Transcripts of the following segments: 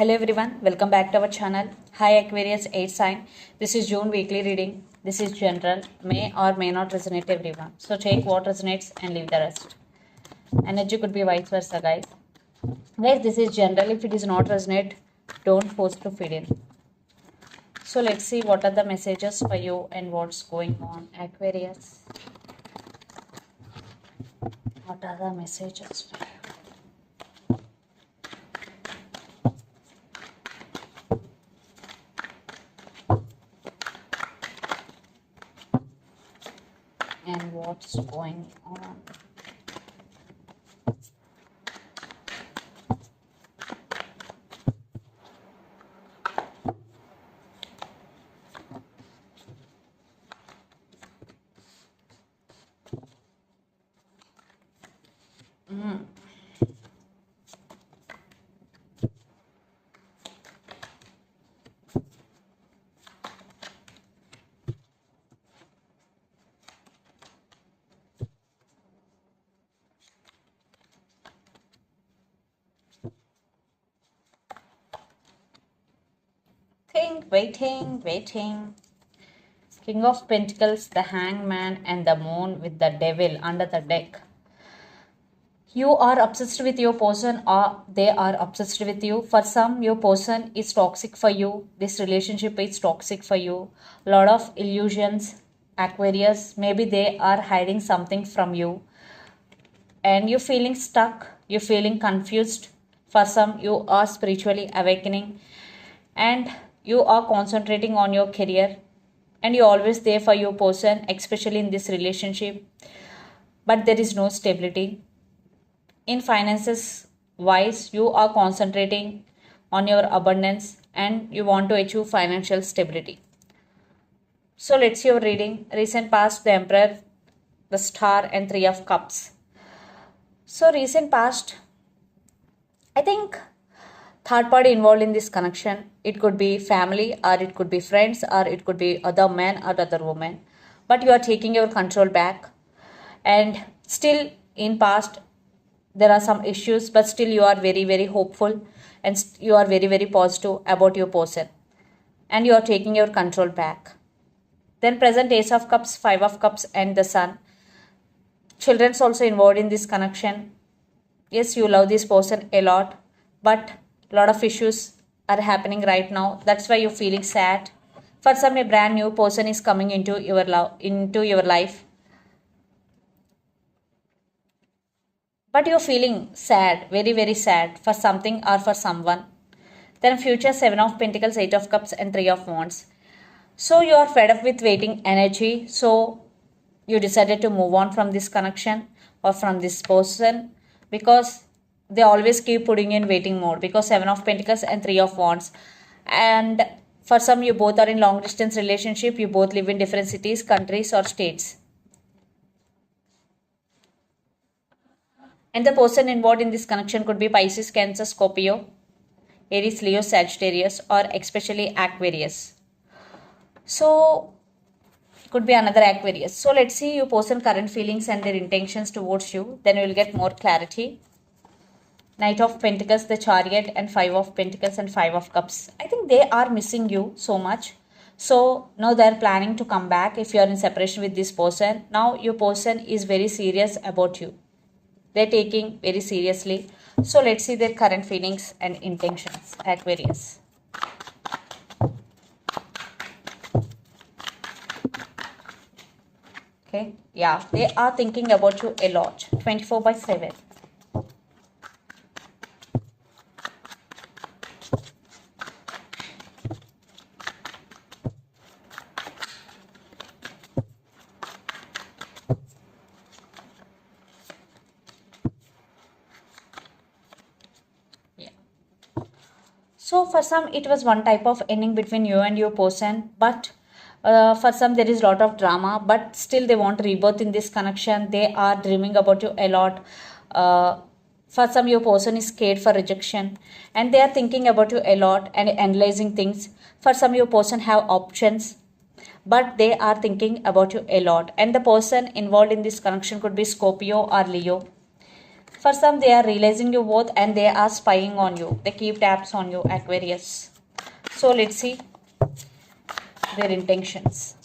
Hello everyone, welcome back to our channel. Hi Aquarius 8 sign. This is June weekly reading. This is general, may or may not resonate everyone. So take what resonates and leave the rest. Energy could be vice versa, guys. Guys, this is general. If it is not resonate, don't force to fit in. So let's see what are the messages for you and what's going on, Aquarius. What are the messages for you? And what's going on? Waiting. King of Pentacles, the Hangman, and the Moon with the Devil under the deck. You are obsessed with your person or they are obsessed with you. For some, your person is toxic for you. This relationship is toxic for you. Lot of illusions, Aquarius. Maybe they are hiding something from you. And you're feeling stuck. You're feeling confused. For some, you are spiritually awakening. And you are concentrating on your career. And you're always there for your person, especially in this relationship. But there is no stability. In finances wise, you are concentrating on your abundance and you want to achieve financial stability. So let's see your reading. Recent past, the Emperor, the Star, and Three of Cups. So recent past, I think third party involved in this connection. It could be family or it could be friends or it could be other man or other woman. But you are taking your control back. And still in past, there are some issues, but still you are very, very hopeful and you are very, very positive about your person. And you are taking your control back. Then present Ace of Cups, Five of Cups, and the Sun. Children's also involved in this connection. Yes, you love this person a lot, but a lot of issues are happening right now. That's why you're feeling sad. For some, a brand new person is coming into your life. But you're feeling sad, very, very sad for something or for someone. Then future, Seven of Pentacles, Eight of Cups, and Three of Wands. So you are fed up with waiting energy. So you decided to move on from this connection or from this person because they always keep putting in waiting mode because Seven of Pentacles and Three of Wands. And for some, you both are in long distance relationship. You both live in different cities, countries, or states. And the person involved in this connection could be Pisces, Cancer, Scorpio, Aries, Leo, Sagittarius, or especially Aquarius. So, could be another Aquarius. So, let's see your person current feelings and their intentions towards you. Then you will get more clarity. Knight of Pentacles, the Chariot, and Five of Pentacles and Five of Cups. I think they are missing you so much. So, now they are planning to come back if you are in separation with this person. Now, your person is very serious about you. They're taking very seriously. So let's see their current feelings and intentions, Aquarius. Okay, yeah, they are thinking about you a lot. 24/7. So for some, it was one type of ending between you and your person, but for some, there is a lot of drama, but still they want rebirth in this connection. They are dreaming about you a lot. For some, your person is scared for rejection and they are thinking about you a lot and analyzing things. For some, your person have options, but they are thinking about you a lot. And the person involved in this connection could be Scorpio or Leo. For some, they are realizing you both and they are spying on you. They keep tabs on you, Aquarius. So let's see their intentions.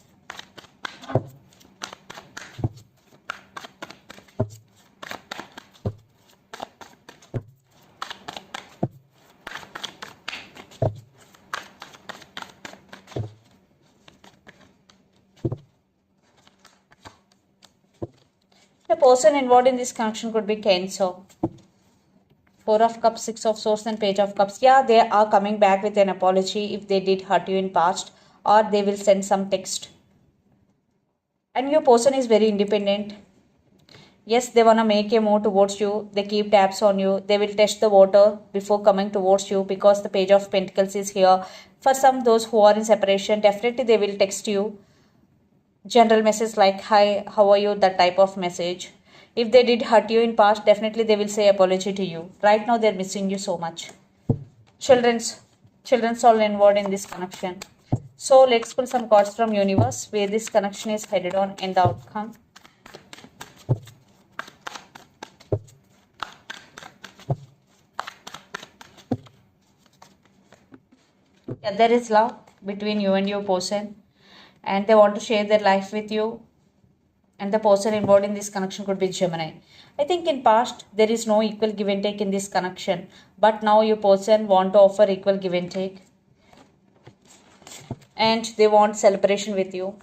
The person involved in this connection could be Cancer. Four of Cups, Six of Swords and Page of Cups. Yeah, they are coming back with an apology if they did hurt you in past, or they will send some text. And your person is very independent. Yes, they want to make a move towards you. They keep tabs on you. They will test the water before coming towards you because the Page of Pentacles is here. For some, those who are in separation, definitely they will text you. General message like, hi, how are you? That type of message. If they did hurt you in past, definitely they will say apology to you. Right now, they're missing you so much. Children's all involved in this connection. So let's pull some cards from universe where this connection is headed on and the outcome. Yeah, there is love between you and your person, and they want to share their life with you. And the person involved in this connection could be Gemini. I think in past there is no equal give and take in this connection, but now your person want to offer equal give and take, and they want celebration with you.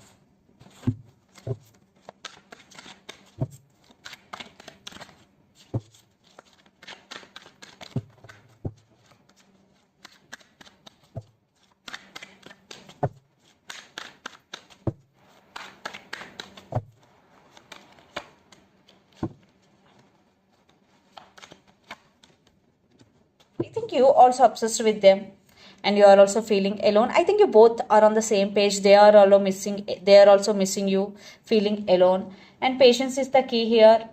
I think you also obsessed with them and you are also feeling alone. I think you both are on the same page. They are also missing you, feeling alone. And patience is the key here.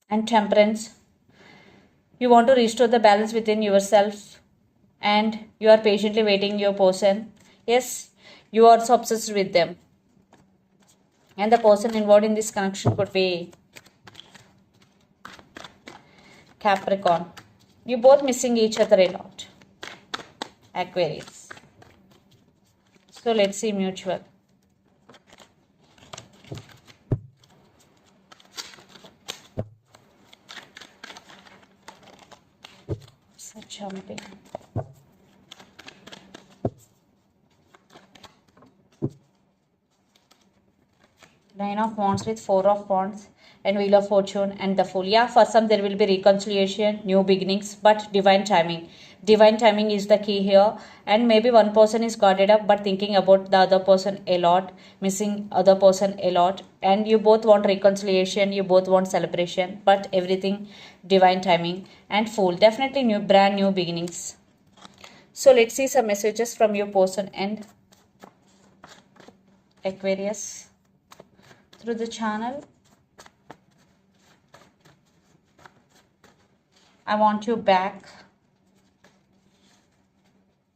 And temperance. You want to restore the balance within yourself and you are patiently waiting your person. Yes, you are also obsessed with them. And the person involved in this connection could be Capricorn. You both missing each other a lot. Aquarius. So let's see mutual. Such jumping. Nine of Wands with Four of Wands and Wheel of Fortune and the Fool. Yeah, for some there will be reconciliation, new beginnings, but divine timing. Divine timing is the key here, and maybe one person is guarded up but thinking about the other person a lot, missing other person a lot, and you both want reconciliation, you both want celebration, but everything divine timing. And Fool, definitely brand new beginnings. So let's see some messages from your person and Aquarius through the channel. I want you back.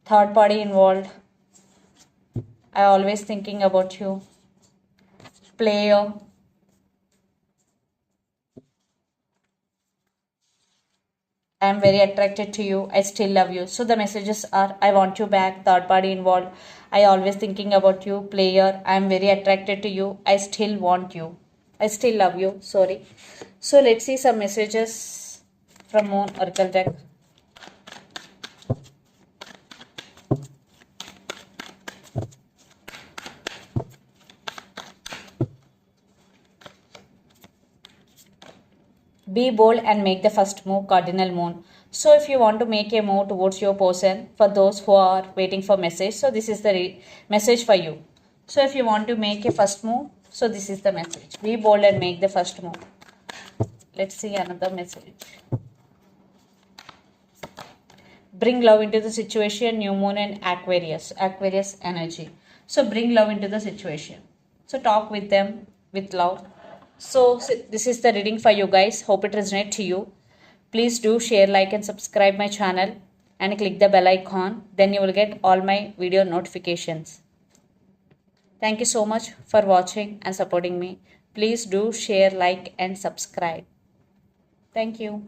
Third party involved. I always thinking about you. Player. I am very attracted to you. I still love you. So the messages are, I want you back. Third party involved. I always thinking about you. Player. I am very attracted to you. I still want you. I still love you. Sorry. So let's see some messages from Moon Oracle deck. Be bold and make the first move, Cardinal Moon. So if you want to make a move towards your person, for those who are waiting for message, so this is the message for you. So if you want to make a first move, so this is the message. Be bold and make the first move. Let's see another message. Bring love into the situation, New Moon and Aquarius energy. So bring love into the situation. So talk with them with love. So this is the reading for you guys. Hope it resonates to you. Please do share, like and subscribe my channel and click the bell icon. Then you will get all my video notifications. Thank you so much for watching and supporting me. Please do share, like, and subscribe. Thank you.